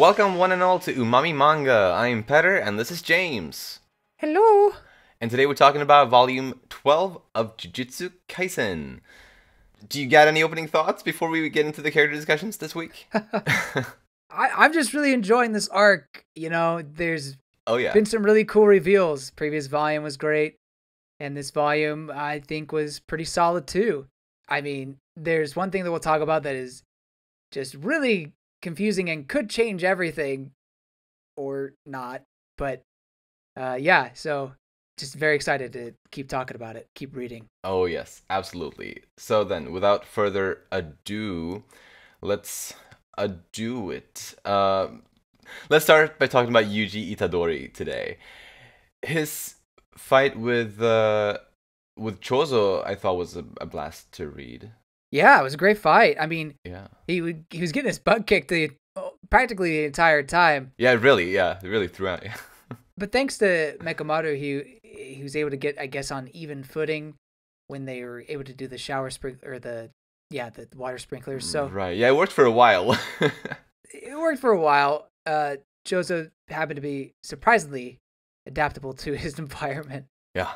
Welcome one and all to Umami Manga. I'm Petter and this is James. Hello. And today we're talking about volume 12 of Jujutsu Kaisen. Do you got any opening thoughts before we get into the character discussions this week? I'm just really enjoying this arc. There's Oh yeah. been some really cool reveals. Previous volume was great, and this volume I think was pretty solid too. I mean, there's one thing that we'll talk about that is just really confusing and could change everything or not. But yeah, so just very excited to keep talking about it, keep reading. Oh yes, absolutely. So then, without further ado, let's ado it. Let's start by talking about Yuji Itadori today. His fight with Choso, I thought was a blast to read. Yeah, it was a great fight. I mean, Yeah. he was getting his butt kicked practically the entire time. Yeah, really throughout. Yeah. But thanks to Mekamoto, he was able to get, I guess, on even footing when they were able to do the shower sprinkler or the water sprinklers. So Right. Yeah, it worked for a while. it worked for a while. Choso happened to be surprisingly adaptable to his environment. Yeah.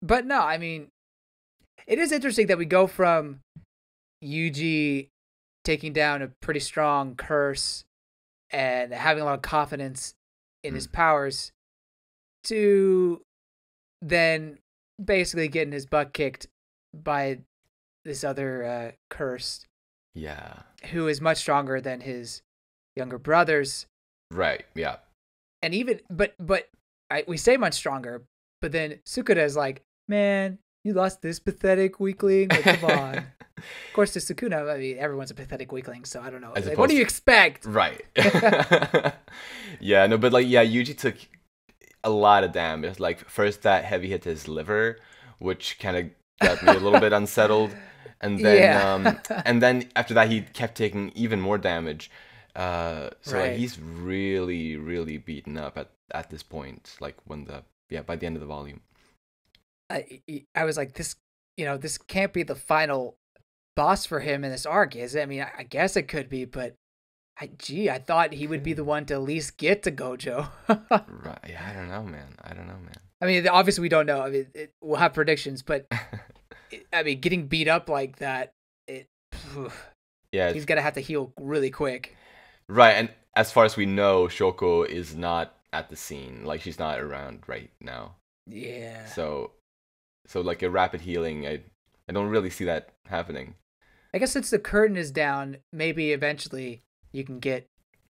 But no, I mean, it is interesting that we go from Yuji taking down a pretty strong curse and having a lot of confidence in his powers to then basically getting his butt kicked by this other curse. Yeah. Who is much stronger than his younger brothers. Right. Yeah. And even, we say much stronger, but then Sukuna is like, man, you lost this pathetic weakling. Like, come on. Of course, to Sukuna, I mean, everyone's a pathetic weakling, so I don't know. Like, what do you expect? Right. Yeah, no, but Yuji took a lot of damage. Like, first that heavy hit to his liver, which kind of got me a little bit unsettled. And then, and then after that, he kept taking even more damage. Like, he's really, really beaten up at this point. Like by the end of the volume. I was like, this can't be the final boss for him in this arc, is it? I mean, I guess it could be, but I thought he would be the one to at least get to Gojo. Right? Yeah, I don't know, man. I mean, obviously we don't know. I mean, we'll have predictions, but I mean, getting beat up like that, he's gonna have to heal really quick. Right, and as far as we know, Shoko is not at the scene. Like, she's not around right now. Yeah. So like a rapid healing, I don't really see that happening. I guess since the curtain is down, maybe eventually you can get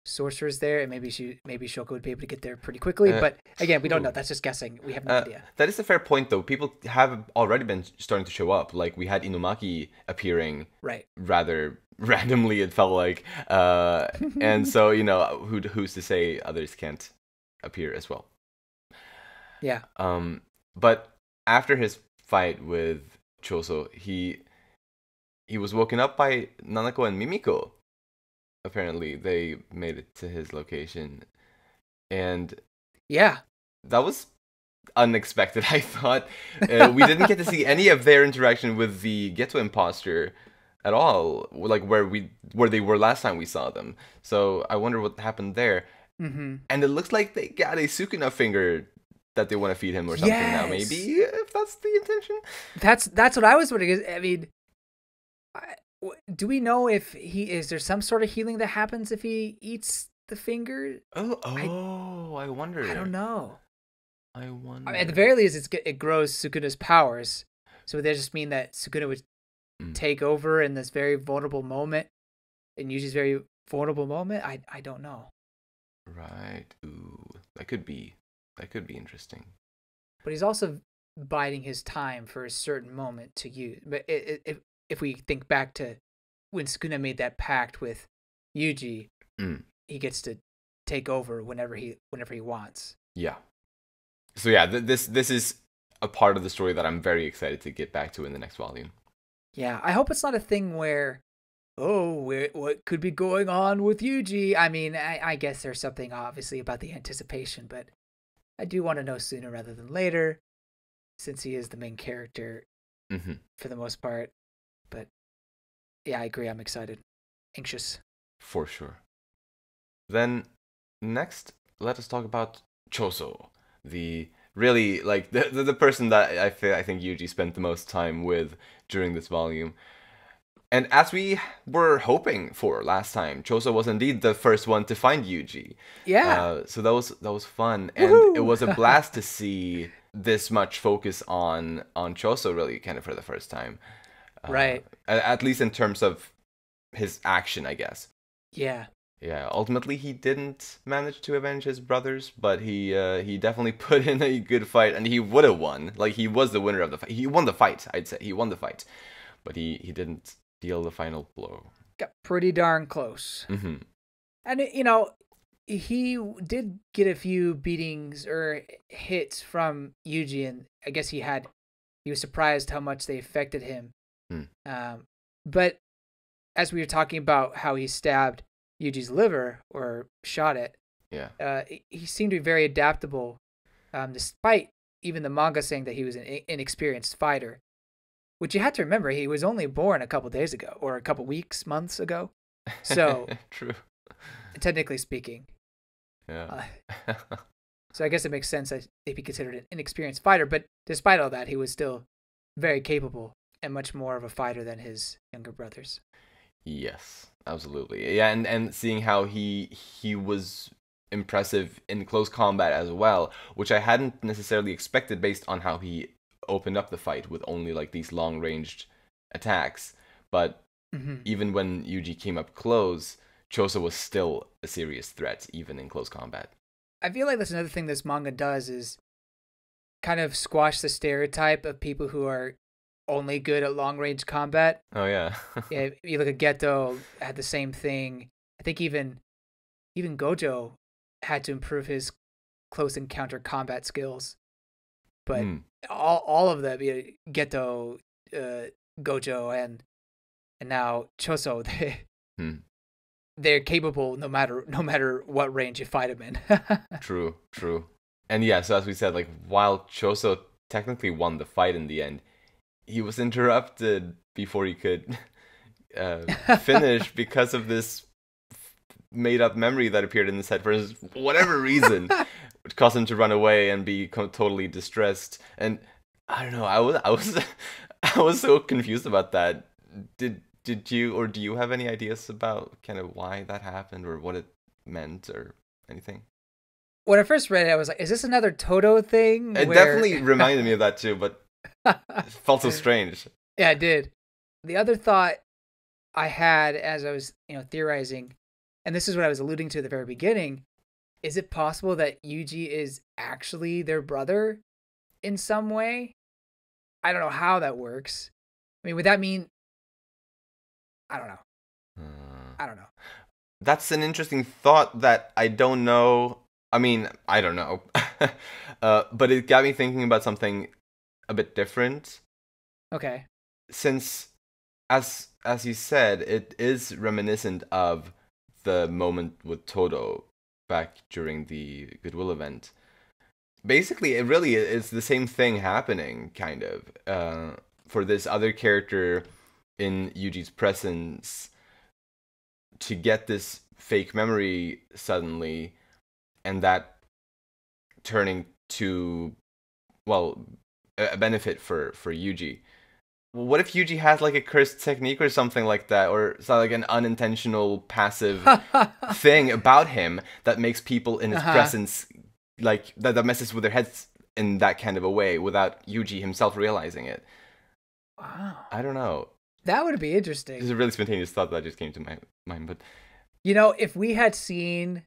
sorcerers there, and maybe Shoko would be able to get there pretty quickly. But again, we don't know. That's just guessing. We have no idea. That is a fair point, though. People have already been starting to show up. Like, we had Inumaki appearing rather randomly, it felt like. And so, who's to say others can't appear as well? Yeah. But after his fight with Choso, he was woken up by Nanako and Mimiko. Apparently, they made it to his location, and yeah, that was unexpected. I thought we didn't get to see any of their interaction with the Ghetto imposter at all, like where they were last time we saw them. So I wonder what happened there. Mm-hmm. And it looks like they got a Sukuna finger that they want to feed him or something now. Maybe, if that's the intention. That's what I was wondering. I mean, do we know if is there some sort of healing that happens if he eats the finger? I wonder. I don't know. I wonder. I mean, at the very least, it grows Sukuna's powers. So would that just mean that Sukuna would take over in this very vulnerable moment, in Yuji's very vulnerable moment? I don't know. Right. Ooh, that could be interesting. But he's also biding his time for a certain moment to use. But if we think back to when Sukuna made that pact with Yuji, he gets to take over whenever he wants. Yeah. So yeah, this is a part of the story that I'm very excited to get back to in the next volume. Yeah, I hope it's not a thing where, what could be going on with Yuji? I mean, I guess there's something obviously about the anticipation, but I do want to know sooner rather than later, since he is the main character for the most part. But yeah, I agree. I'm excited. Anxious. For sure. Then next, let us talk about Choso, the really like the person that I think Yuji spent the most time with during this volume. And as we were hoping for last time, Choso was indeed the first one to find Yuji. Yeah. So that was fun, and it Woohoo! was a blast to see this much focus on Choso really kind of for the first time. Right. At least in terms of his action, I guess. Yeah. Yeah, ultimately he didn't manage to avenge his brothers, but he definitely put in a good fight, and he would have won. Like he was the winner of the fight. He won the fight, I'd say. He won the fight, but he didn't deal the final blow. Got pretty darn close. Hmm. And he did get a few beatings or hits from Yuji, and I guess he was surprised how much they affected him. But as we were talking about how he stabbed Yuji's liver or shot it, Yeah. he seemed to be very adaptable, despite even the manga saying that he was an inexperienced fighter. Which you have to remember, he was only born a couple days ago, or a couple weeks, months ago. So, True. technically speaking. Yeah. So I guess it makes sense that he'd be considered an inexperienced fighter. But despite all that, he was still very capable and much more of a fighter than his younger brothers. Yes, absolutely. Yeah, and seeing how he was impressive in close combat as well, which I hadn't necessarily expected based on how he opened up the fight with only like these long-ranged attacks. But even when Yuji came up close, Choso was still a serious threat, even in close combat. I feel like that's another thing this manga does is kind of squash the stereotype of people who are only good at long-range combat. Oh, yeah. Yeah, you look at Geto, had the same thing. I think even Gojo had to improve his close encounter combat skills. But all of them, Geto, Gojo, and now Choso, they're capable no matter what range you fight them in. True. And yeah, so as we said, like while Choso technically won the fight in the end, he was interrupted before he could finish because of this made-up memory that appeared in his head for whatever reason. Which caused him to run away and be totally distressed. And I don't know, I was so confused about that. Did you, or do you have any ideas about kind of why that happened or what it meant or anything? When I first read it, I was like, is this another Toto thing? It definitely reminded me of that too, but it felt so strange. Yeah, it did. The other thought I had as I was, theorizing, and this is what I was alluding to at the very beginning, is it possible that Yuji is actually their brother in some way? I don't know how that works. I mean, would that mean... I don't know. That's an interesting thought that I don't know. I mean, I don't know. But it got me thinking about something a bit different. Okay. Since, as you said, it is reminiscent of the moment with Todo back during the Goodwill event. Basically, it really is the same thing happening, kind of, for this other character in Yuji's presence to get this fake memory suddenly, and that turning to, well, a benefit for Yuji. What if Yuji has like a cursed technique or something like that, or like an unintentional passive thing about him that makes people in his presence, like that messes with their heads in that kind of a way without Yuji himself realizing it? Wow. I don't know. That would be interesting. This is a really spontaneous thought that just came to my mind, but if we had seen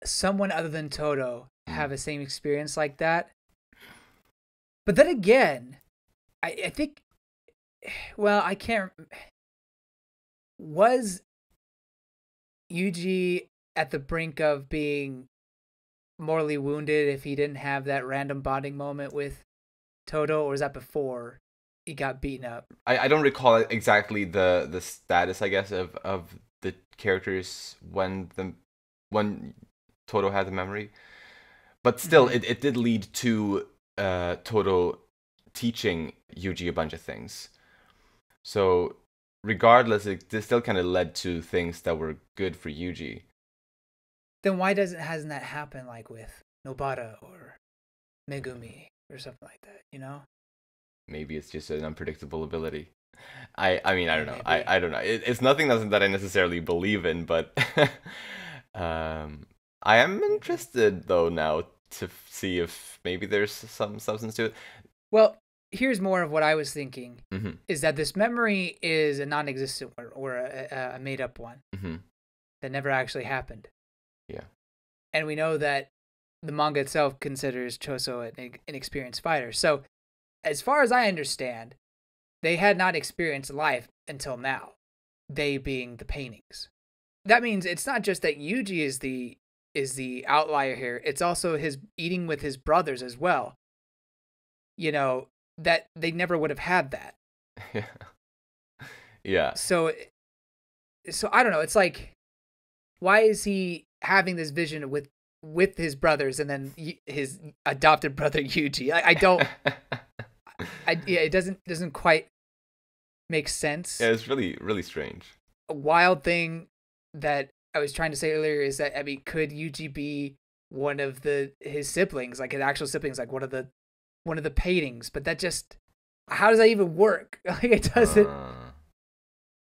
someone other than Toto have the same experience like that, but then again, I think, well, I can't. Was Yuji at the brink of being mortally wounded if he didn't have that random bonding moment with Toto, or was that before he got beaten up? I don't recall exactly the status, I guess, of the characters when Toto had the memory, but still, it did lead to Toto teaching Yuji a bunch of things. So regardless, it still kind of led to things that were good for Yuji. then why hasn't that happened like with Nobara or Megumi or something like that? You know? Maybe it's just an unpredictable ability. I mean, I don't know. Maybe. I don't know. It's nothing that I necessarily believe in, but I am interested though now to see if maybe there's some substance to it. Well, here's more of what I was thinking: Mm-hmm. is that this memory is a non-existent one or a made-up one Mm-hmm. that never actually happened. Yeah. And we know that the manga itself considers Choso an inexperienced fighter. So, as far as I understand, they had not experienced life until now. They being the paintings. That means it's not just that Yuji is the outlier here. It's also his eating with his brothers as well. You know, that they never would have had that. Yeah. Yeah. So I don't know. It's like, why is he having this vision with his brothers and then his adopted brother Yuji? I don't. It doesn't quite make sense. Yeah, it's really, really strange. A wild thing that I was trying to say earlier is that, I mean, could Yuji be one of his siblings, like his actual siblings, like one of the paintings? But that just, how does that even work? Like, it doesn't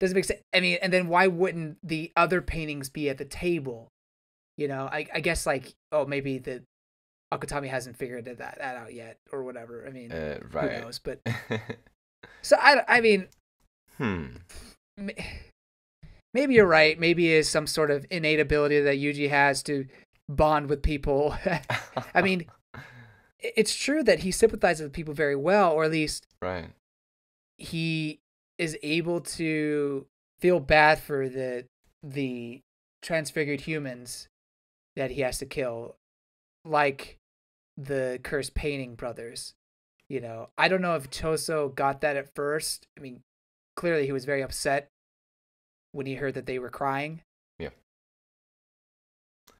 make sense. I mean, and then why wouldn't the other paintings be at the table? You know, I guess like, oh, maybe the Akutami hasn't figured that out yet or whatever. I mean, right. who knows? But so I mean, maybe you're right. Maybe it's some sort of innate ability that Yuji has to bond with people. I mean, it's true that he sympathizes with people very well, or at least right. He is able to feel bad for the transfigured humans that he has to kill, like the cursed painting brothers. You know, I don't know if Choso got that at first. I mean, clearly he was very upset when he heard that they were crying. Yeah.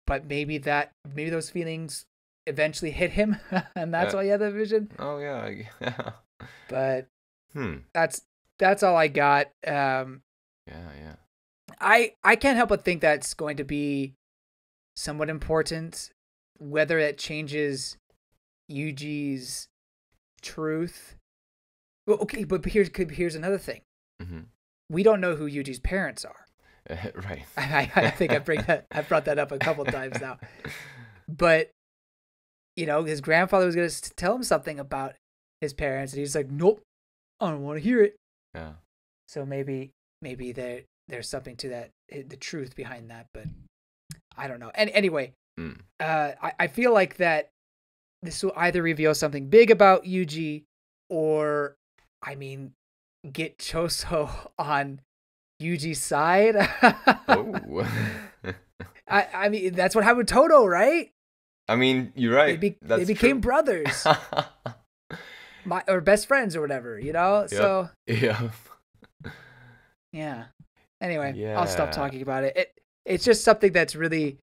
But maybe those feelings eventually hit him, and that's why he had that vision. Oh yeah. But that's all I got. Yeah. I can't help but think that's going to be somewhat important. Whether it changes Yuji's truth. Well, okay, but here's another thing. Mm-hmm. We don't know who Yuji's parents are. Right. I think I brought that up a couple times now. But you know, his grandfather was going to tell him something about his parents, and he's like, "Nope, I don't want to hear it." Yeah. So maybe there's something to that, the truth behind that, but I don't know. And anyway, I feel like that this will either reveal something big about Yuji, or, I mean, get Choso on Yuji's side. Oh. I mean, that's what happened with Toto, right? I mean, you're right. They became brothers. Or best friends or whatever, you know? Yep. So yeah. Anyway, I'll stop talking about it. It's just something that's really,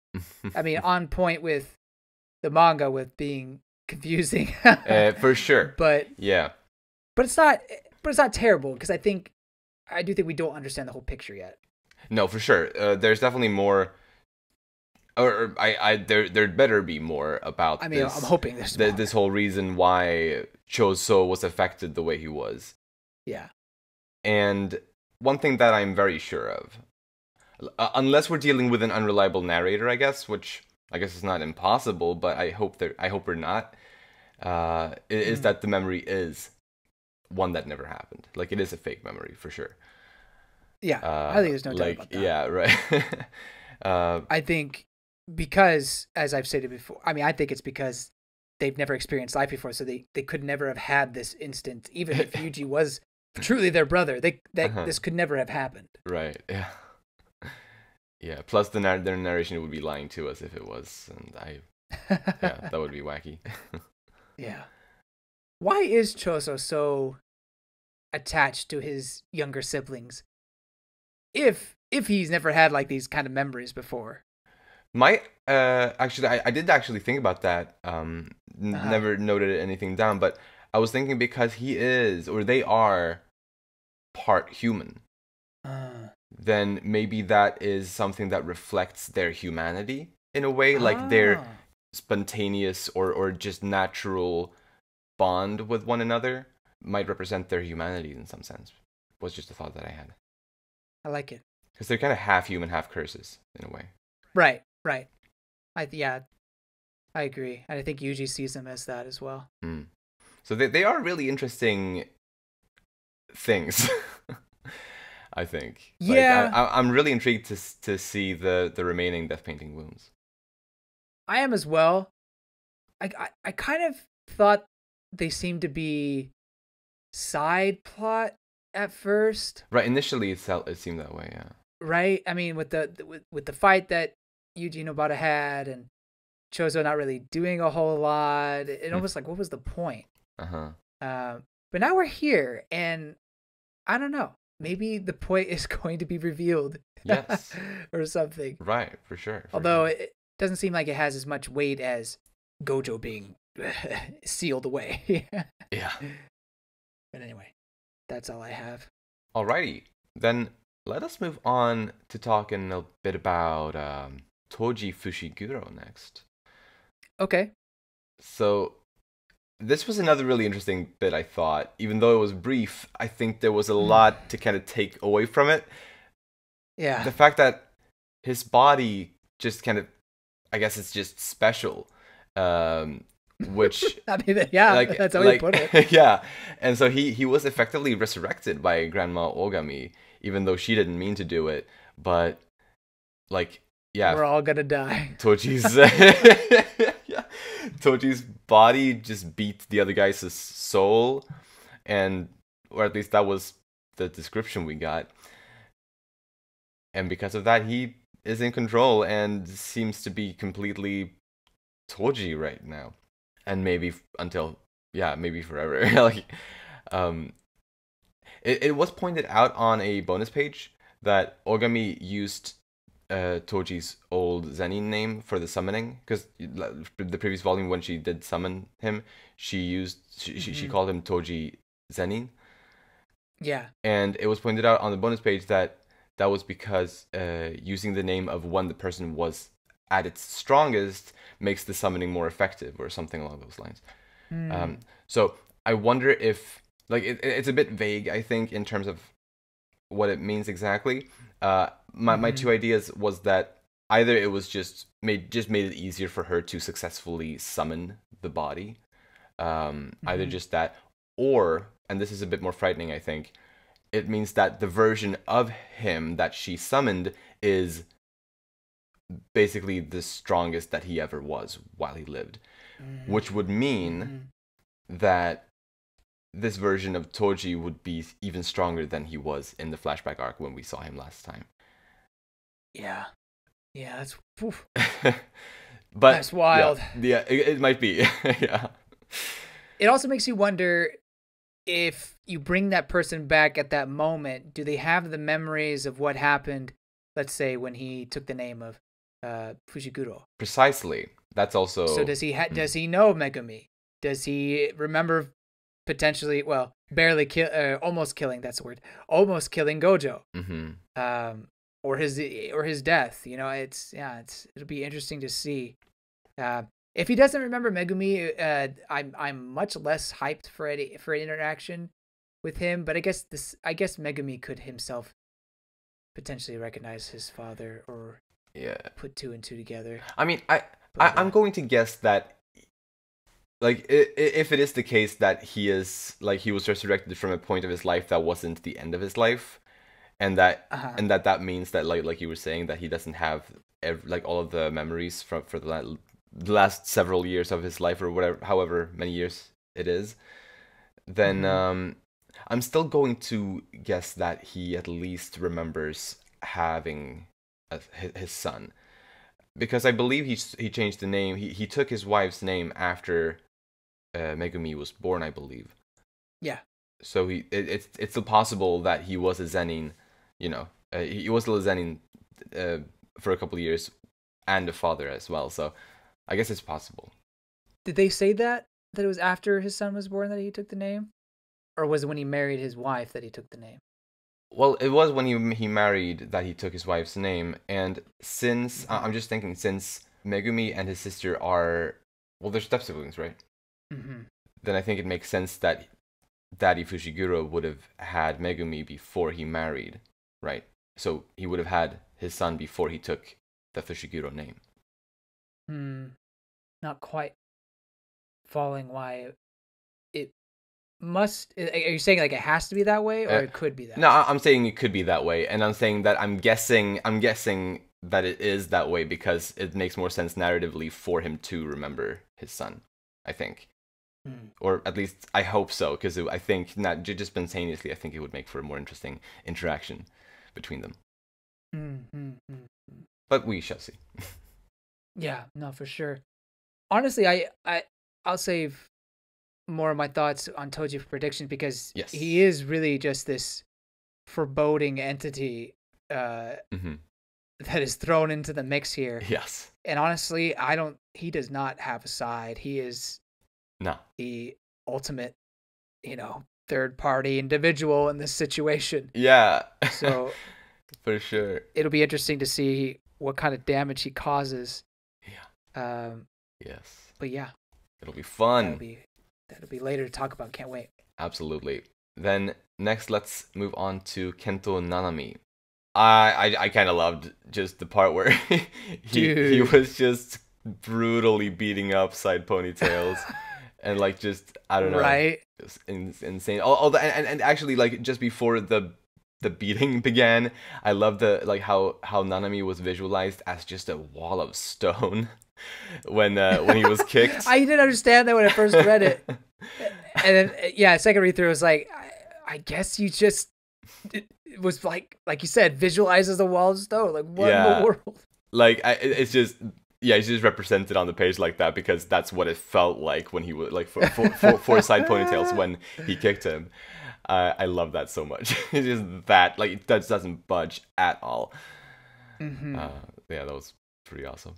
I mean, on point with the manga, with being confusing. For sure. But it's not terrible, because I do think we don't understand the whole picture yet. No, for sure. There's definitely more. Or there better be more about. I mean, I'm hoping there's this whole reason why Choso was affected the way he was. Yeah. And one thing that I'm very sure of, unless we're dealing with an unreliable narrator, I guess, which I guess is not impossible, but I hope we're not. Is that the memory is one that never happened. Like, it is a fake memory for sure. Yeah, I think there's no doubt about that. Yeah, right. I think, because, as I've stated before, I mean, I think it's because they've never experienced life before, so they could never have had this instant. Even if Yuji was truly their brother, this could never have happened. Right. Yeah. Yeah. Plus, their narration would be lying to us if it was, and that would be wacky. Yeah. Why is Choso so attached to his younger siblings? If he's never had like these kind of memories before. Actually, I did actually think about that. Never noted anything down, but I was thinking, because he is, or they are, part human. Then maybe that is something that reflects their humanity, in a way, like their Ah, spontaneous or just natural bond with one another might represent their humanity in some sense. Was just a thought that I had. I like it. Because they're kind of half human, half curses in a way. Right, right. Yeah, I agree. And I think Yuji sees them as that as well. Mm. So they are really interesting things. I think. Yeah, I'm really intrigued to see the remaining death painting wounds. I am as well. I kind of thought they seemed to be side plot at first, Right. Initially, it seemed that way. Yeah. right? I mean, with the fight that Yuji Nobata had and Choso not really doing a whole lot, it almost like what was the point? Uh-huh. But now we're here, and I don't know. Maybe the point is going to be revealed. Yes. Or something. Right. For sure. Although it doesn't seem like it has as much weight as Gojo being sealed away. Yeah. But anyway, that's all I have. Alrighty. Then let us move on to talking a bit about Toji Fushiguro next. Okay. So this was another really interesting bit, I thought. Even though it was brief, I think there was a lot to kind of take away from it. Yeah. The fact that his body just kind of, I guess it's just special. Which I mean, yeah, like, that's how you put it. Yeah. And so he was effectively resurrected by Grandma Ogami, even though she didn't mean to do it. But like, yeah, We're all gonna die. Toji's yeah, Toji's body just beat the other guy's soul, and or at least that was the description we got. And because of that, he is in control and seems to be completely Toji right now, and maybe until maybe forever. Like, it was pointed out on a bonus page that Ogami used Toji's old Zenin name for the summoning, because the previous volume when she did summon him, she called him Toji Zenin. Yeah. And it was pointed out on the bonus page that was because using the name of when the person was at its strongest makes the summoning more effective, or something along those lines. So I wonder if, like, it's a bit vague, I think, in terms of what it means exactly. My two ideas was that either it was just made it easier for her to successfully summon the body, either just that, or, and this is a bit more frightening, I think, it means that the version of him that she summoned is basically the strongest that he ever was while he lived, which would mean that this version of Toji would be even stronger than he was in the flashback arc when we saw him last time. Yeah. Yeah, that's oof. But that's wild. Yeah, it might be. Yeah. It also makes you wonder if you bring that person back at that moment, do they have the memories of what happened, let's say, when he took the name of Fushiguro? Precisely. That's also... So does he does he know Megumi? Does he remember potentially, well, barely almost killing, that's the word, almost killing Gojo? Or his death? You know, it'll be interesting to see. If he doesn't remember Megumi, I'm much less hyped for an interaction with him. But I guess Megumi could himself potentially recognize his father, or put two and two together. I mean, I'm going to guess that, like, if it is the case that he was resurrected from a point of his life that wasn't the end of his life, and that that means that, like you were saying, that he doesn't have all of the memories for the last several years of his life, or whatever, however many years it is, then I'm still going to guess that he at least remembers having his son, because I believe he changed the name. He took his wife's name after Megumi was born, I believe. Yeah. So it's still possible that he was a Zenin, he was still a Zenin for a couple of years, and a father as well. So I guess it's possible. Did they say that it was after his son was born that he took the name? Or was it when he married his wife that he took the name? Well, it was when he married that he took his wife's name. And since, I'm just thinking, since Megumi and his sister are, well, they're step siblings, right? Mm-hmm. Then I think it makes sense that Daddy Fushiguro would have had Megumi before he married, right? So he would have had his son before he took the Fushiguro name. Not quite following why it must. Are you saying like it has to be that way, or it could be that? No, I'm saying it could be that way, and I'm saying that I'm guessing that it is that way because it makes more sense narratively for him to remember his son. I think. Or at least I hope so, because I think not just spontaneously. I think it would make for a more interesting interaction between them. But we shall see. Yeah, no, for sure. Honestly, I'll save more of my thoughts on Toji for predictions because he is really just this foreboding entity that is thrown into the mix here. Yes. And honestly, he does not have a side. He is the ultimate, third party individual in this situation. Yeah. So for sure. It'll be interesting to see what kind of damage he causes. Yeah. Yes. But yeah. It'll be fun. That'll be later to talk about. Can't wait. Absolutely. Then next let's move on to Kento Nanami. I kind of loved just the part where he was just brutally beating up side ponytails. And like just I don't know, right? Just insane. And actually like just before the beating began, I loved how Nanami was visualized as just a wall of stone when he was kicked. I didn't understand that when I first read it, and then second read through was like, I guess you just it was like you said, visualizes a wall of stone. Like what in the world? Like it's just. Yeah, he's just represented on the page like that because that's what it felt like when he was like for side ponytails when he kicked him. I love that so much. It's just that like that doesn't budge at all. Yeah, that was pretty awesome.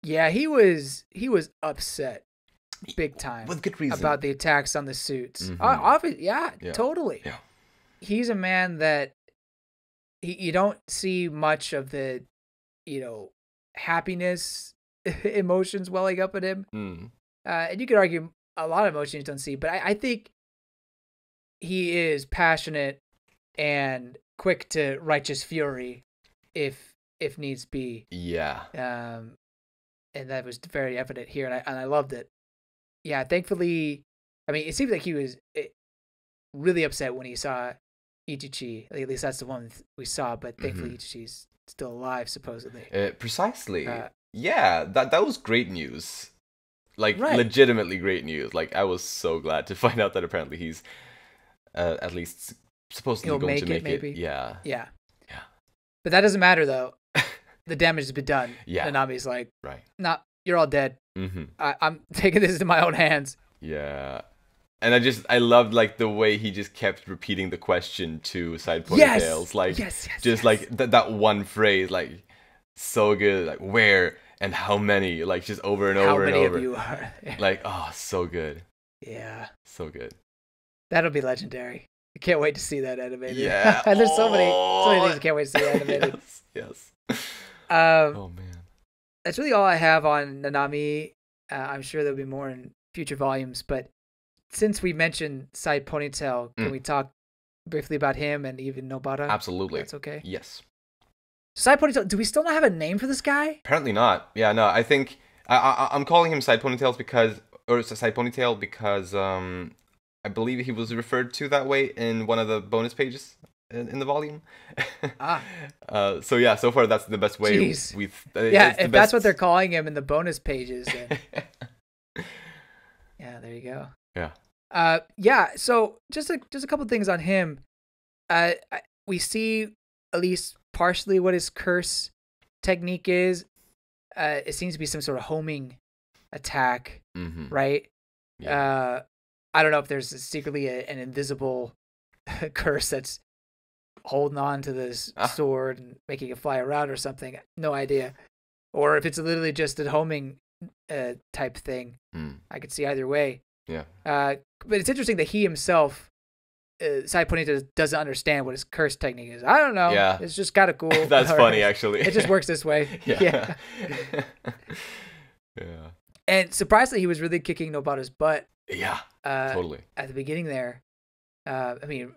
Yeah, he was upset big time with good reason about the attacks on the suits. Yeah, totally. Yeah. He's a man that you don't see much of the, happiness emotions welling up at him. And you could argue a lot of emotions you don't see, but I think he is passionate and quick to righteous fury if needs be. Yeah. And that was very evident here, and I loved it. Yeah, thankfully, I mean, it seems like he was really upset when he saw Ichichi. At least that's the one we saw, but thankfully Ichichi's still alive, supposedly. Precisely. Yeah, that was great news. Like, legitimately great news. Like, I was so glad to find out that apparently he's at least supposedly going to make it. Maybe. Yeah. Yeah. But that doesn't matter, though. The damage has been done. Yeah. Nanami's like, nah, you're all dead. I'm taking this into my own hands. Yeah. And I loved like the way he just kept repeating the question to side ponytails. Like like that one phrase, like so good. Like where and how many, like just over and over and over. How many of you are there? Like, oh, so good. Yeah. So good. That'll be legendary. I can't wait to see that animated. Yeah. And there's so many things I can't wait to see animated. Yes. Oh man. That's really all I have on Nanami. I'm sure there'll be more in future volumes, but since we mentioned side ponytail, can we talk briefly about him and even Nobara? Absolutely. That's okay. Yes. Side ponytail. Do we still not have a name for this guy? Apparently not. Yeah, no. I think I'm calling him side ponytail because I believe he was referred to that way in one of the bonus pages in the volume. So yeah, so far that's the best way we've. If that's what they're calling him in the bonus pages, then yeah, there you go. Yeah. So just a couple things on him. We see at least partially what his curse technique is. It seems to be some sort of homing attack, right? Yeah. I don't know if there's secretly an invisible curse that's holding on to this sword and making it fly around or something. No idea. Or if it's literally just a homing type thing. I could see either way. Yeah. But it's interesting that he himself Sai Ponita doesn't understand what his curse technique is. I don't know. Yeah. It's just kind of cool. That's funny, actually. It just works this way. Yeah. Yeah. And surprisingly, he was really kicking Nobata's butt. Yeah. Totally. At the beginning there. I mean,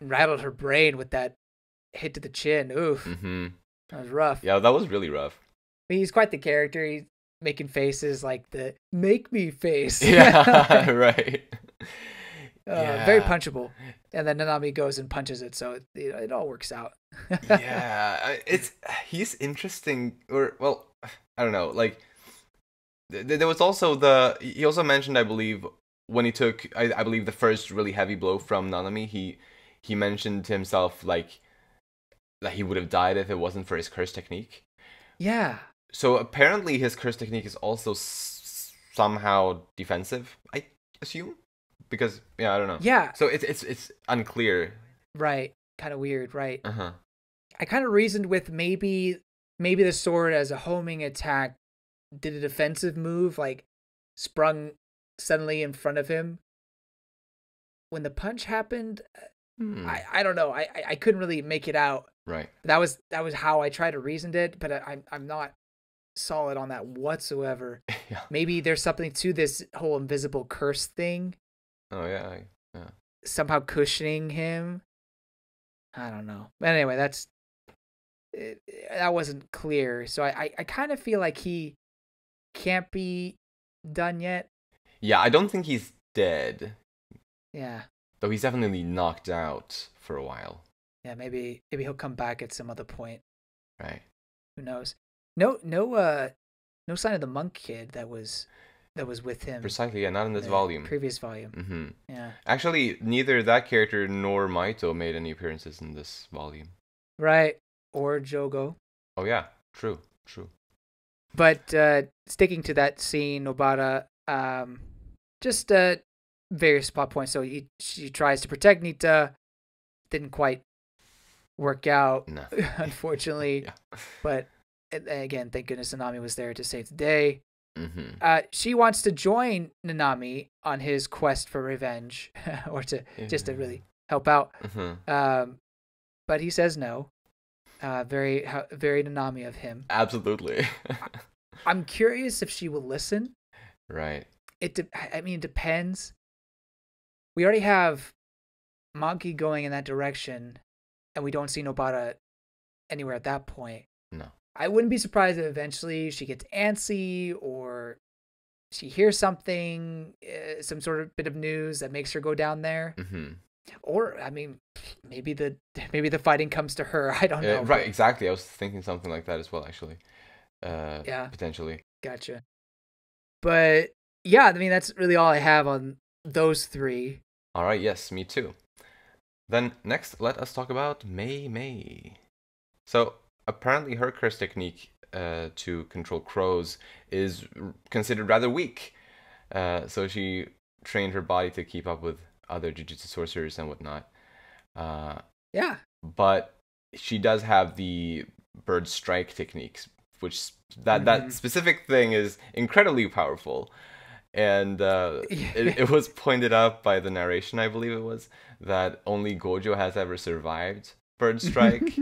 rattled her brain with that hit to the chin. Oof. Mm-hmm. That was rough. Yeah, that was really rough. But he's quite the character. He's making faces like the make me face. Yeah, right. Very punchable. And then Nanami goes and punches it, so it all works out. Yeah, he's interesting, or well, I don't know. Like there was also he also mentioned, I believe, when he took I believe the first really heavy blow from Nanami, he mentioned to himself like that he would have died if it wasn't for his curse technique. Yeah. So apparently his curse technique is also somehow defensive, I assume, because I don't know. Yeah. So it's unclear. Right. Kind of weird. Right. Uh-huh. I kind of reasoned with maybe the sword as a homing attack did a defensive move, like sprung suddenly in front of him when the punch happened. I don't know. I couldn't really make it out. Right. That was how I tried to reason it, but I'm not solid on that whatsoever. Yeah. Maybe there's something to this whole invisible curse thing. Oh yeah. Yeah. Somehow cushioning him. I don't know. But anyway, that wasn't clear. So I kind of feel like he can't be done yet. Yeah, I don't think he's dead. Yeah. Though he's definitely knocked out for a while. Yeah, maybe he'll come back at some other point. Right. Who knows? No sign of the monk kid that was with him. Precisely, yeah, not in this volume. Previous volume. Mm-hmm. Yeah. Actually, neither that character nor Maito made any appearances in this volume. Right. Or Jogo. Oh yeah, true. But sticking to that scene, Nobata, just various plot points. So she tries to protect Nita, didn't quite work out, No. unfortunately. Yeah. But again, thank goodness Nanami was there to save the day. Mm-hmm. She wants to join Nanami on his quest for revenge, or just to really help out. Mm-hmm. But he says no. Very Nanami of him. Absolutely. I'm curious if she will listen. Right. It depends. We already have Monkey going in that direction, and we don't see Nobata anywhere at that point. No. I wouldn't be surprised if eventually she gets antsy or she hears something, some sort of bit of news that makes her go down there. Mm-hmm. Or, I mean, maybe the fighting comes to her. I don't know. Right, exactly. I was thinking something like that as well, actually. Yeah. Potentially. Gotcha. But, yeah, I mean, that's really all I have on those three. All right, yes, me too. Then next, let us talk about Mei. So, apparently her curse technique to control crows is considered rather weak. So she trained her body to keep up with other jujutsu sorcerers and whatnot. Yeah. But she does have the bird strike techniques, which that specific thing is incredibly powerful. And it was pointed out by the narration, I believe it was, that only Gojo has ever survived bird strike.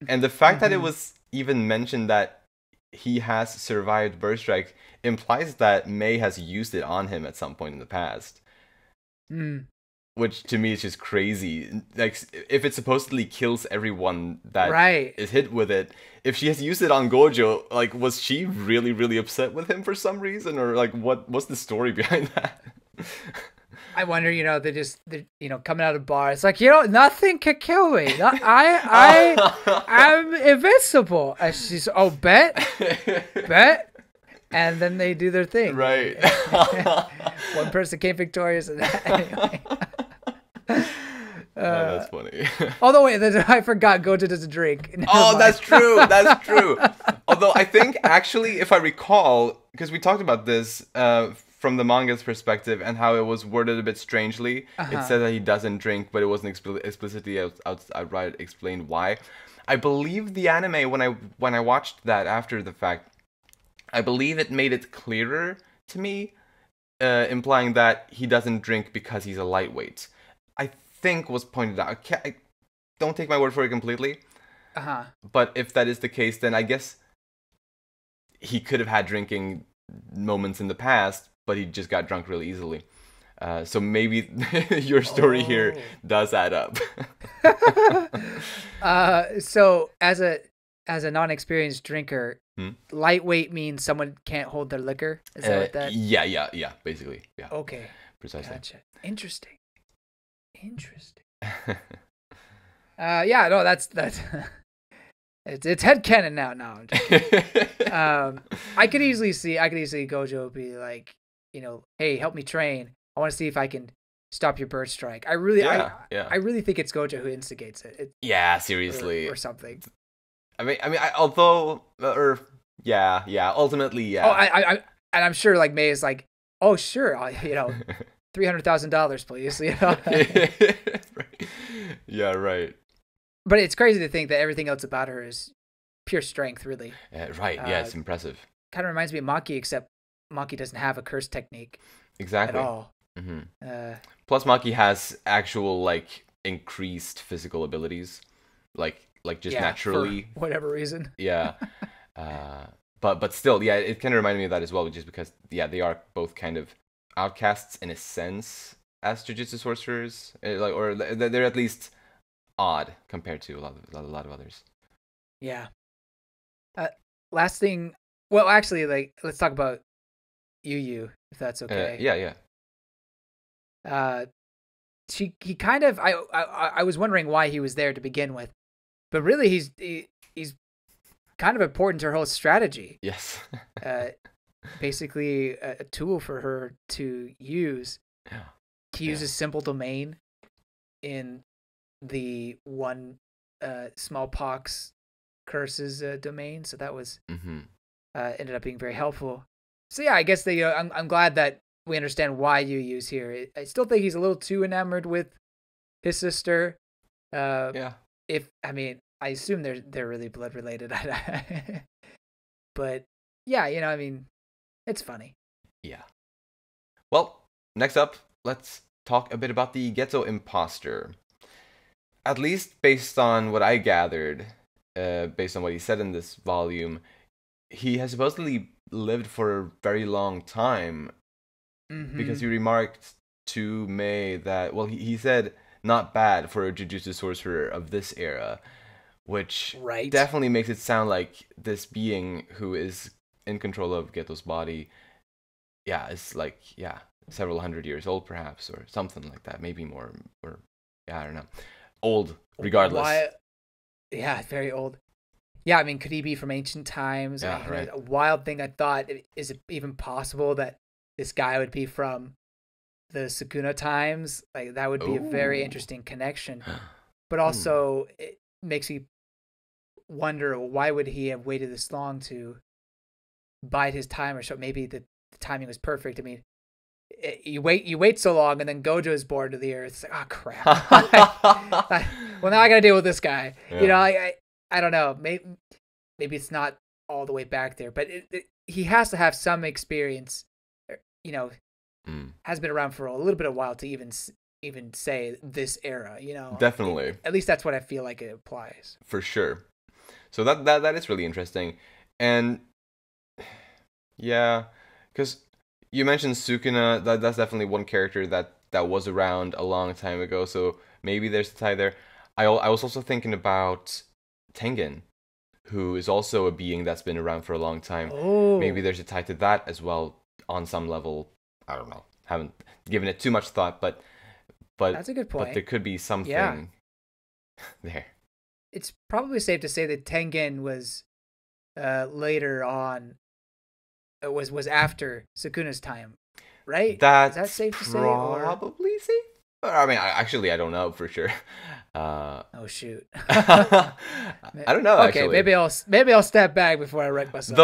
And the fact that it was even mentioned that he has survived bird strike implies that Mei has used it on him at some point in the past. Which to me is just crazy. Like, if it supposedly kills everyone that is hit with it, if she has used it on Gojo, like, was she really, really upset with him for some reason? Or, like, what's the story behind that? I wonder, they're coming out of bar. It's like, nothing can kill me. I'm invincible. And she's, bet. And then they do their thing. Right. One person came victorious. Anyway. That's funny. Although, wait, I forgot Gojo doesn't drink. That's true. That's true. Although I think, actually, if I recall, because we talked about this from the manga's perspective and how it was worded a bit strangely. It said that he doesn't drink, but it wasn't explicitly outright explained why. I believe the anime, when I watched that after the fact, I believe it made it clearer to me, implying that he doesn't drink because he's a lightweight. I think was pointed out. I don't take my word for it completely. Uh-huh. But if that is the case, then I guess he could have had drinking moments in the past, but he just got drunk really easily. So maybe your story here does add up. So as a non-experienced drinker, lightweight means someone can't hold their liquor. Is that what that? Yeah. Basically, yeah. Okay. Precisely. Gotcha. Interesting. Yeah. No, that's it's headcanon now. No. I could easily see Gojo be like, hey, help me train. I want to see if I can stop your bird strike. I really think it's Gojo who instigates it. Yeah, seriously, or something. Ultimately, yeah. Oh, and I'm sure like May is like, oh sure, $300,000, please. Right. Yeah, right. But it's crazy to think that everything else about her is pure strength, really. Right. Yeah, it's impressive. Kind of reminds me of Maki, except Maki doesn't have a curse technique. Exactly. At all. Mm-hmm. Plus, Maki has actual like increased physical abilities, like just naturally, for whatever reason. Yeah. But still, yeah, it kind of reminded me of that as well, just because they are both kind of outcasts in a sense as jujutsu sorcerers, or they're at least odd compared to a lot of others. Yeah. Last thing. Well, actually, let's talk about Yu, if that's okay. Yeah. He kind of. I was wondering why he was there to begin with, but really he's kind of important to her whole strategy. Yes. Basically a tool for her to use. Yeah. To use a simple domain in the one smallpox curses domain, so that was ended up being very helpful. So yeah, I guess I'm glad that we understand why you use here. I still think he's a little too enamored with his sister. I assume they're really blood related. But yeah, it's funny. Yeah. Well, next up, let's talk a bit about the Ghetto Imposter. At least based on what I gathered, based on what he said in this volume, he has supposedly lived for a very long time. Because he remarked to May that, well, he said, not bad for a Jujutsu sorcerer of this era, which definitely makes it sound like this being who is in control of Ghetto's body, is like, several hundred years old perhaps, or something like that, maybe more, or I don't know, old regardless. Very old. Yeah, could he be from ancient times? Right. A wild thing I thought, is it even possible that this guy would be from the Sukuna times? Like, that would be a very interesting connection. But also, it makes me wonder, why would he have waited this long to bide his time? Or so maybe the timing was perfect. You wait so long, and then Gojo is born to the earth. It's like, oh crap. Well, now I gotta deal with this guy. Yeah. I don't know. Maybe it's not all the way back there, but he has to have some experience. Has been around for a little bit of while to even say this era. Definitely. At least that's what I feel like it applies. For sure. So that is really interesting, and yeah, because you mentioned Sukuna. That's definitely one character that was around a long time ago. So maybe there's a tie there. I was also thinking about Tengen, who is also a being that's been around for a long time. Maybe there's a tie to that as well on some level. I don't know. Haven't given it too much thought, but that's a good point. But there could be something there. It's probably safe to say that Tengen was later on. Was after Sukuna's time, right? Is that safe to say? Probably safe. Actually, I don't know for sure. Oh shoot! I don't know. Okay, actually. maybe I'll step back before I wreck myself.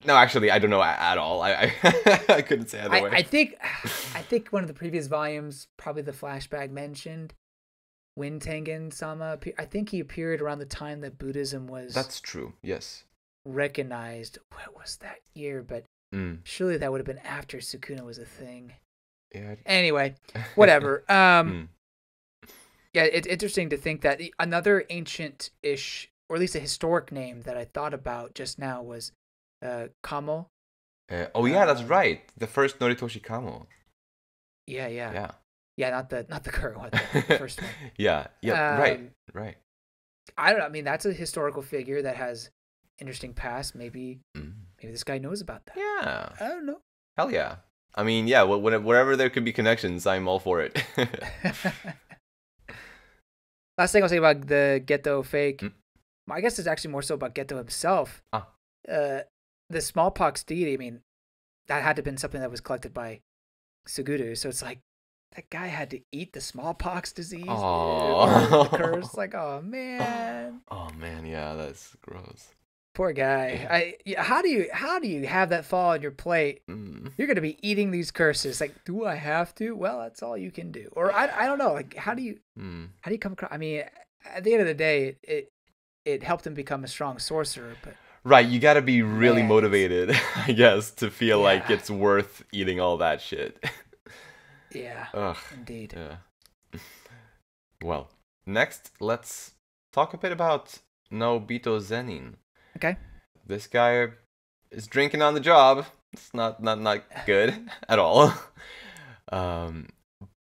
No, actually, I don't know at all. I couldn't say either way. I think one of the previous volumes, probably the flashback mentioned when Tengen-sama. I think he appeared around the time that Buddhism was. That's true. Yes. Recognized. What was that year? But surely that would have been after Sukuna was a thing. Yeah. Anyway, whatever. Mm. Yeah, it's interesting to think that another ancient-ish, or at least a historic name that I thought about just now was Kamo. Oh yeah, that's Um, right. The first Noritoshi Kamo. yeah, yeah, Yeah. yeah. Not the current one, the first one. Yeah. Yep. Right. Um, Right. I don't know. I mean, that's a historical figure that has interesting past. Maybe Mm. this guy knows about that. Yeah. I don't know. Hell yeah. I mean, yeah. Wherever there could be connections, I'm all for it. Last thing I'll say about the Geto fake, Mm. I guess it's actually more so about Geto himself. Ah. The smallpox deity, I mean, that had to have been something that was collected by Suguru. So it's like, that guy had to eat the smallpox disease or the curse. Like, oh man. Oh man, yeah, that's gross. Poor guy. How do you have that fall on your plate? Mm. You're gonna be eating these curses. Like, do I have to? Well, that's all you can do. Or I don't know. Like, how do you come across? I mean, at the end of the day, it helped him become a strong sorcerer. But Right, you gotta be really man, motivated, I guess, to feel like Yeah. it's worth eating all that shit. yeah, Ugh. indeed. Yeah. Well, next, let's talk a bit about Nobito Zenin. Okay. This guy is drinking on the job. It's not good at all.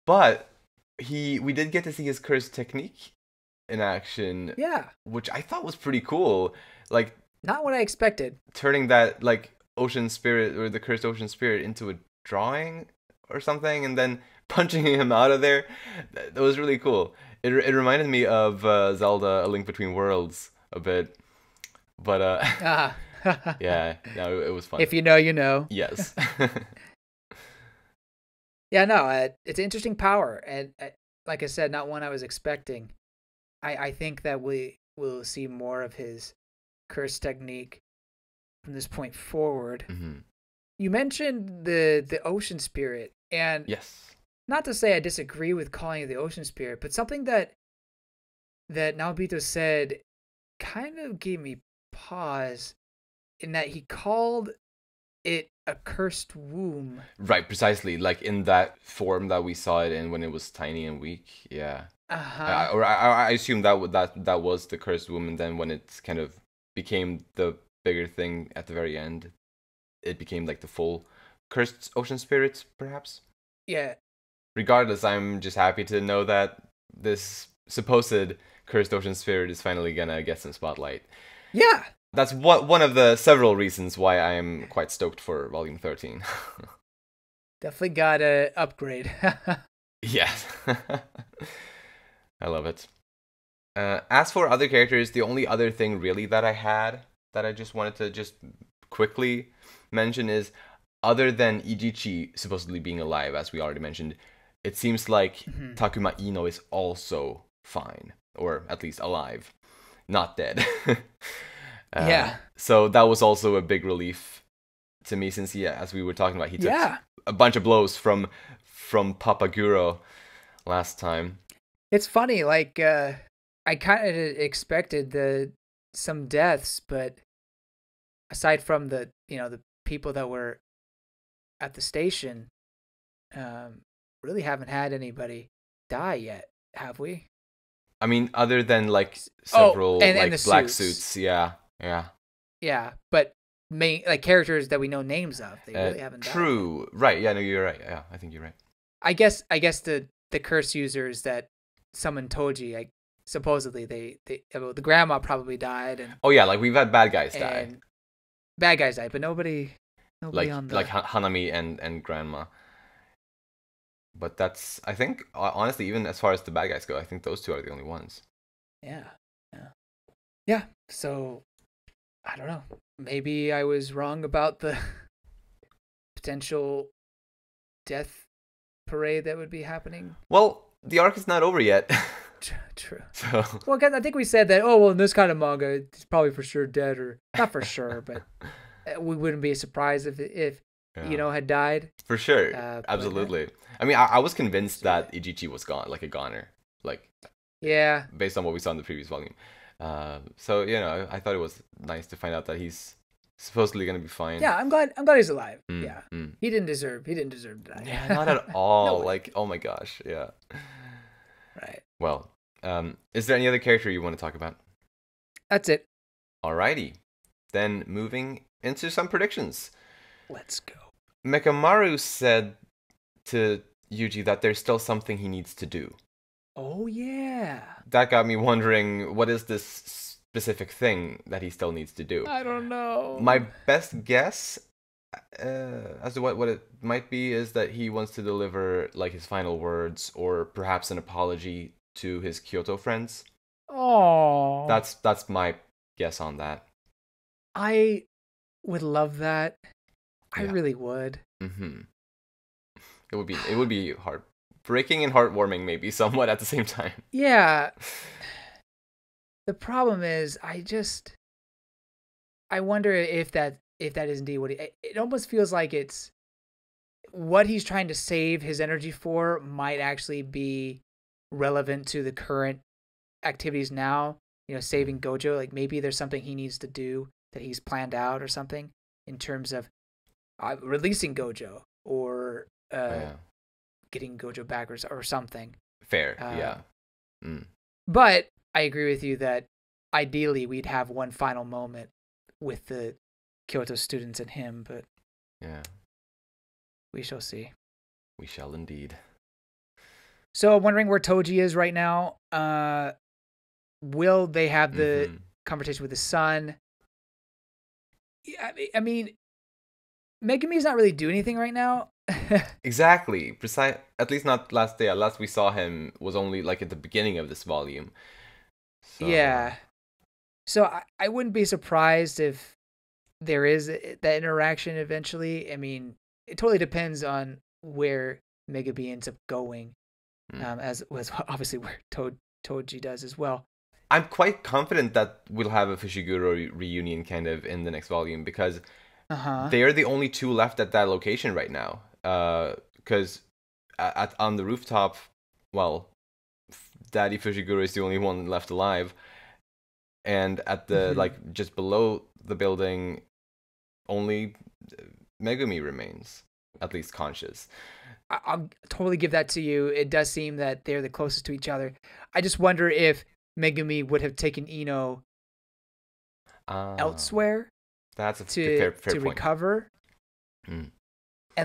But we did get to see his curse technique in action, Yeah. which I thought was pretty cool. Like Not what I expected. turning that like ocean spirit or the cursed ocean spirit into a drawing or something, and then punching him out of there. That was really cool. It reminded me of Zelda: A Link Between Worlds a bit, but yeah, no, it was fun. If you know, you know. Yes. Yeah, no, it's an interesting power, and like I said, not one I was expecting. I think that we will see more of his curse technique from this point forward. Mm-hmm. You mentioned the ocean spirit, and Yes. not to say I disagree with calling it the ocean spirit, but something that Naobito said kind of gave me pause, in that he called it a cursed womb. Right, precisely. Like in that form that we saw it in when it was tiny and weak. Yeah. Uh-huh. I assume that was the cursed womb, and then when it kind of became the bigger thing at the very end, it became like the full cursed ocean spirit, perhaps. Yeah. Regardless, I'm just happy to know that this supposed cursed ocean spirit is finally gonna get some spotlight. Yeah. That's one of the several reasons why I am quite stoked for Volume 13. Definitely got a upgrade. Yes. I love it. As for other characters, the only other thing really that I had that I just wanted to just quickly mention is, other than Ijichi supposedly being alive, as we already mentioned, it seems like Takuma Ino is also fine, or at least alive, not dead. Yeah. So that was also a big relief to me, since as we were talking about, he took a bunch of blows from Papaguro last time. It's funny, like I kind of expected some deaths, but aside from the people that were at the station, really haven't had anybody die yet, have we? I mean, other than like several and like the black suits. suits, yeah. Yeah, but main like characters that we know names of, they really haven't died. True, right? Yeah, no, you're right. Yeah, I think you're right. I guess the curse users that summoned Toji, like supposedly the grandma probably died, and Oh yeah, like we've had bad guys die, and bad guys died, but nobody like on the Hanami and Grandma. But that's, I think, honestly, even as far as the bad guys go, I think those two are the only ones. Yeah. So I don't know. Maybe I was wrong about the potential death parade that would be happening. Well, the arc is not over yet. True. So. Well, I think we said that. Oh well, in this kind of manga, it's probably for sure dead, or not for sure, but we wouldn't be surprised if had died. For sure, absolutely. I mean, I was convinced that Ijichi was gone, like a goner, like based on what we saw in the previous volume. So I thought it was nice to find out that he's supposedly gonna be fine. Yeah, I'm glad he's alive. Yeah. Mm. He didn't deserve to die. Yeah, not at all. No way. Like, oh my gosh, yeah. Right. Well, is there any other character you want to talk about? That's it. Alrighty. Then moving into some predictions. Let's go. Mekamaru said to Yuji that there's still something he needs to do. Oh, yeah. That got me wondering, what is this specific thing that he still needs to do? I don't know. My best guess as to what it might be is that he wants to deliver like his final words or perhaps an apology to his Kyoto friends. Oh. That's my guess on that. I would love that. I Yeah. really would. Mm-hmm. It would be heartbreaking and heartwarming maybe somewhat at the same time. Yeah. The problem is I wonder if that is indeed what it almost feels like it's what he's trying to save his energy for might actually be relevant to the current activities now, saving Gojo. Like maybe there's something he needs to do that he's planned out or something in terms of releasing Gojo or getting Gojo back or something. Fair, yeah. But I agree with you that ideally we'd have one final moment with the Kyoto students and him, but yeah, we shall see. We shall indeed. So I'm wondering where Toji is right now. Will they have the conversation with his son? I mean, Megami's not really doing anything right now. Exactly. At least not last day. Last we saw him was only like at the beginning of this volume. So... Yeah. So I wouldn't be surprised if there is that interaction eventually. I mean, it totally depends on where Megami ends up going, as was obviously where Toji does as well. I'm quite confident that we'll have a Fushiguro reunion kind of in the next volume because they are the only two left at that location right now. Because on the rooftop, well, Daddy Fushiguro is the only one left alive, and at the like just below the building, only Megumi remains, at least conscious. I'll totally give that to you. It does seem that they're the closest to each other. I just wonder if Megumi would have taken Ino elsewhere. That's a fair point. Recover. And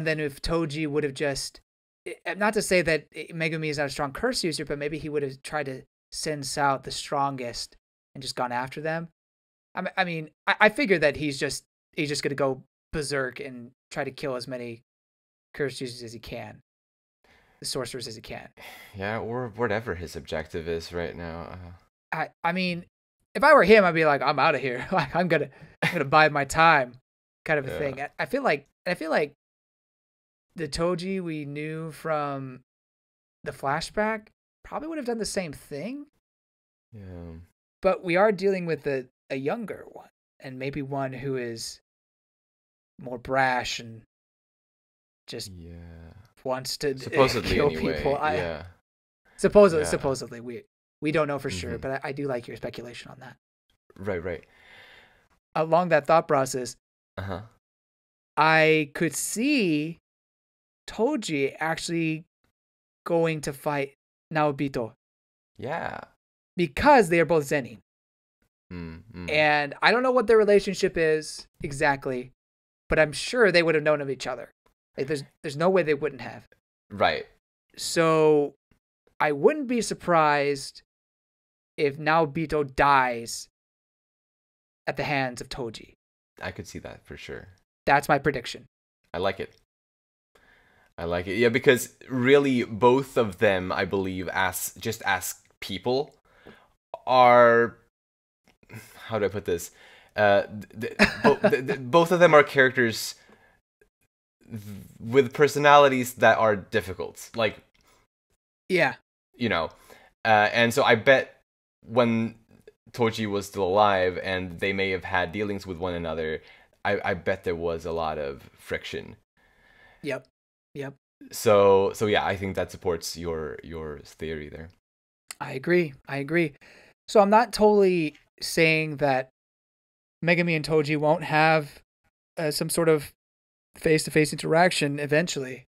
then if Toji would have just, not to say that Megumi is not a strong curse user, but maybe he would have tried to sense out the strongest and just gone after them. I mean, I figure that he's just going to go berserk and try to kill as many curse users as he can, the sorcerers as he can. Yeah, or whatever his objective is right now. I mean, if I were him, I'd be like, I'm out of here. Like I'm gonna bide my time, kind of a thing. I feel like the Toji we knew from the flashback probably would have done the same thing. Yeah. But we are dealing with a younger one, and maybe one who is more brash and just wants to supposedly kill anyway. people. Supposedly, we don't know for sure, but I do like your speculation on that. Right. Along that thought process, I could see Toji actually going to fight Naobito. Yeah. Because they are both Zenin. And I don't know what their relationship is exactly, but I'm sure they would have known of each other. Like there's no way they wouldn't have. Right. So I wouldn't be surprised if Naobito dies at the hands of Toji. I could see that for sure. That's my prediction. I like it. Yeah, because really both of them, I believe, as people, are, how do I put this? Both of them are characters with personalities that are difficult. Like, yeah, and so I bet when Toji was still alive and they may have had dealings with one another, I bet there was a lot of friction. Yep. So yeah, I think that supports your theory there. I agree. So I'm not totally saying that Megami and Toji won't have some sort of face-to-face interaction eventually.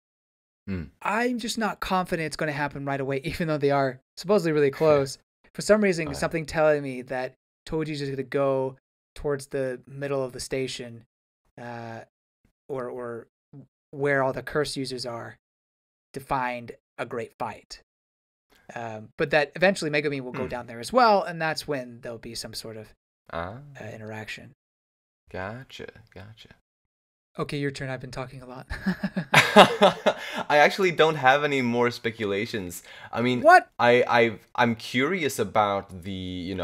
I'm just not confident it's going to happen right away, even though they are supposedly really close. For some reason, something telling me that Toji's just going to go towards the middle of the station, or where all the curse users are, to find a great fight. But that eventually Megumi will go down there as well, and that's when there'll be some sort of interaction. Gotcha. Okay, your turn. I've been talking a lot. I actually don't have any more speculations. I mean, what? I'm curious about the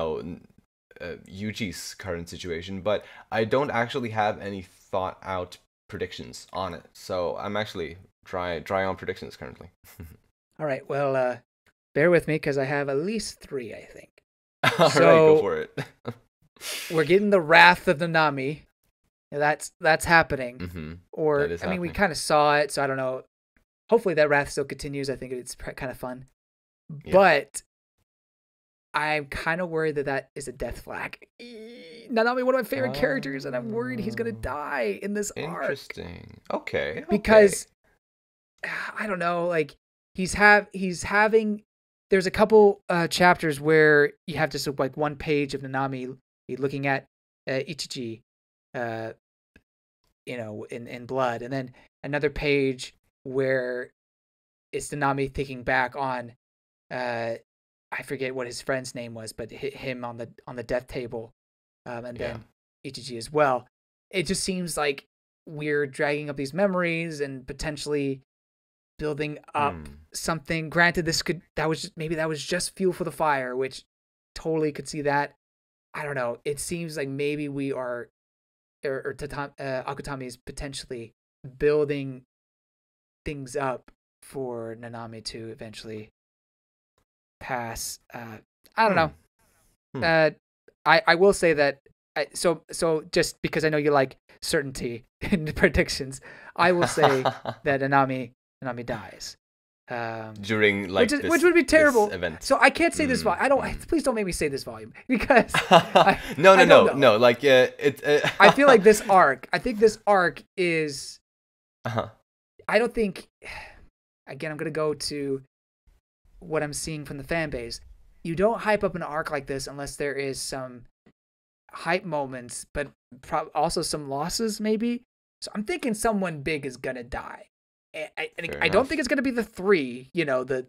Yuji's current situation, but I don't actually have any thought out predictions on it. So I'm actually dry on predictions currently. All right. Well, bear with me because I have at least 3, I think. All right, go for it. We're getting the Wrath of Nanami. That's happening. Mm-hmm. Or that is I mean, we happening. kind of saw it, so I don't know. Hopefully that wrath still continues. I think it's kind of fun. Yeah. But I'm kind of worried that is a death flag. Nanami, one of my favorite characters, and I'm worried he's gonna die in this arc. Interesting. Okay. Because I don't know, like he's having. There's a couple chapters where you have just like one page of Nanami looking at Ichichi, in blood, and then another page where it's Nanami thinking back on, I forget what his friend's name was, but hit him on the death table, and then Ichichi as well. It just seems like we're dragging up these memories and potentially building up something. Granted, that was just fuel for the fire, which totally could see that. I don't know. It seems like maybe we are, or Akutami is potentially building things up for Nanami to eventually pass. I don't know. I will say that. So just because I know you like certainty in predictions, I will say that Nanami dies. During like which would be terrible. Event. So I can't say this volume. Please don't make me say this volume because no. Like I feel like this arc. I think this arc is. I don't think. Again, I'm gonna go to what I'm seeing from the fan base. You don't hype up an arc like this unless there is some hype moments, but also some losses maybe. So I'm thinking someone big is gonna die. I don't think it's going to be the 3, the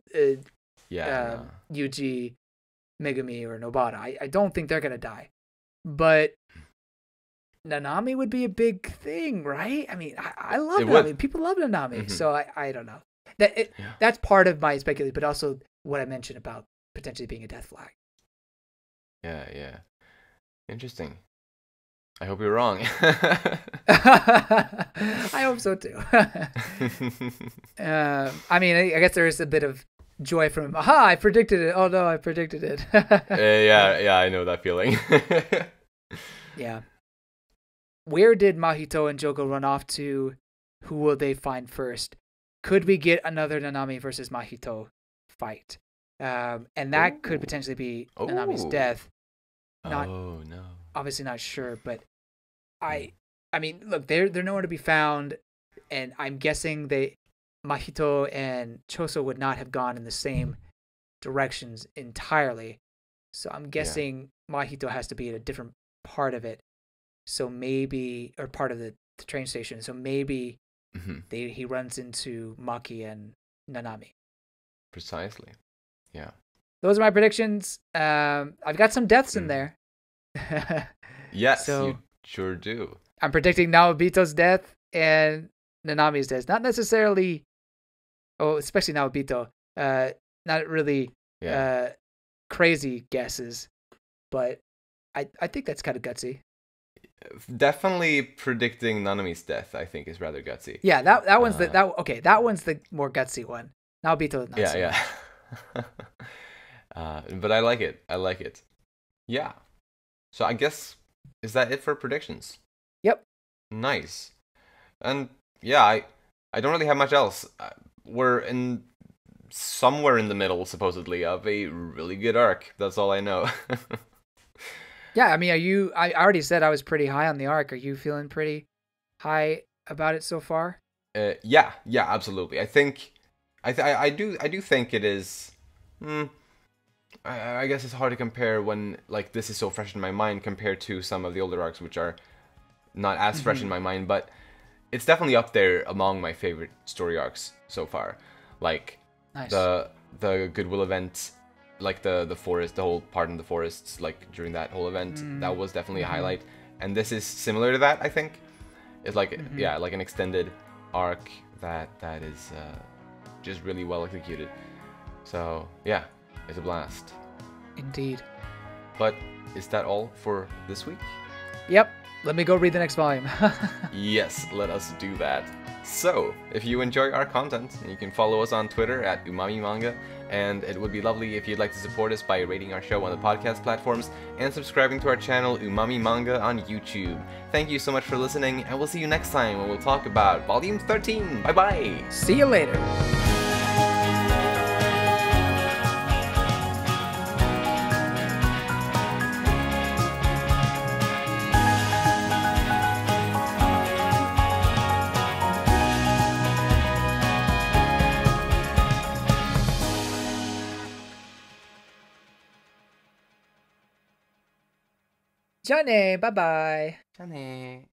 Yuji, Megumi, or Nobara. I don't think they're going to die. But Nanami would be a big thing, right? I mean, I love Nanami. People love Nanami. Mm-hmm. So I don't know. That's part of my speculation, but also what I mentioned about potentially being a death flag. Yeah. Interesting. I hope you're wrong. I hope so too. I mean, I guess there is a bit of joy from him. Aha! I predicted it. Oh no, I predicted it. Yeah, I know that feeling. Yeah. Where did Mahito and Jogo run off to? Who will they find first? Could we get another Nanami versus Mahito fight? And that could potentially be Nanami's death. No. Obviously not sure, but I mean, look, they're nowhere to be found, and I'm guessing Mahito and Choso would not have gone in the same directions entirely. So I'm guessing Mahito has to be at a different part of it. So maybe, or part of the train station. So maybe he runs into Maki and Nanami. Precisely. Yeah. Those are my predictions. I've got some deaths in there. Yes, so you sure do. I'm predicting Naobito's death and Nanami's death. Not necessarily, especially Naobito. Not really crazy guesses, but I think that's kind of gutsy. Definitely predicting Nanami's death, I think, is rather gutsy. Yeah, that one's that one's the more gutsy one. Naobito, not so much. But I like it. Yeah. So I guess, is that it for predictions? Yep. Nice. And yeah, I don't really have much else. We're somewhere in the middle, supposedly, of a really good arc. That's all I know. Yeah, I mean, I already said I was pretty high on the arc. Are you feeling pretty high about it so far? Yeah, absolutely. I think, I do think it is. Hmm, I guess it's hard to compare when like this is so fresh in my mind compared to some of the older arcs, which are not as fresh in my mind, but it's definitely up there among my favorite story arcs so far. Like Nice. the Goodwill event, like the forest, the whole part in the forests, like during that whole event, that was definitely a highlight. And this is similar to that, I think. It's like yeah, like an extended arc that is just really well executed. So yeah, it's a blast. Indeed. But is that all for this week? Yep. Let me go read the next volume. Yes, let us do that. So, if you enjoy our content, you can follow us on Twitter at Umami Manga, and it would be lovely if you'd like to support us by rating our show on the podcast platforms and subscribing to our channel Umami Manga on YouTube. Thank you so much for listening, and we'll see you next time when we'll talk about Volume 13. Bye-bye! See you later. Johnny, bye-bye. Johnny.